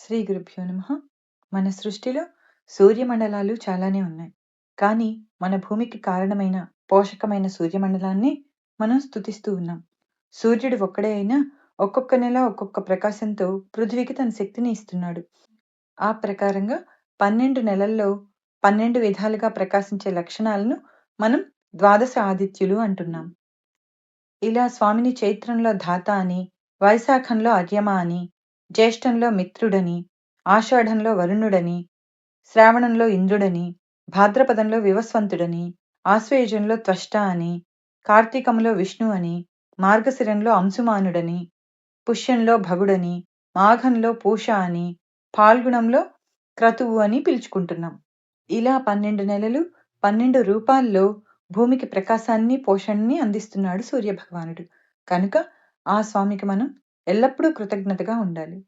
శ్రీ గురుభ్యో నమః. మన సృష్టిలో సూర్యమండలాలు చాలానే ఉన్నాయి. కానీ మన భూమికి కారణమైన పోషకమైన సూర్యమండలాన్ని మనం స్తుతిస్తూ ఉన్నాం. సూర్యుడు ఒక్కడే అయినా ఒక్కొక్క నెల ఒక్కొక్క ప్రకాశంతో పృథ్వీకి తన శక్తిని ఇస్తున్నాడు. ఆ ప్రకారంగా 12 నెలల్లో 12 విధాలుగా ప్రకాశించే లక్షణాలను మనం ద్వాదశ ఆదిత్యులు అంటున్నాం. ఇలా స్వామిని చైత్రంలో ధాత అని, వైశాఖంలో అర్యమ అని, జ్యేష్ఠంలో మిత్రుడని, ఆషాఢంలో వరుణుడని, శ్రావణంలో ఇంద్రుడని, భాద్రపదంలో వివస్వంతుడని, ఆశ్వయుజంలో త్వష్ట అని, కార్తీకంలో విష్ణు అని, మార్గశిరంలో అంశుమానుడని, పుష్యంలో భగుడని, మాఘంలో పూష అని, పాల్గుణంలో క్రతువు అని పిలుచుకుంటున్నాం. ఇలా 12 నెలలు 12 రూపాల్లో భూమికి ప్రకాశాన్ని, పోషణని అందిస్తున్నాడు సూర్యభగవానుడు. కనుక ఆ స్వామికి మనం ఎల్లప్పుడూ కృతజ్ఞతగా ఉండాలి.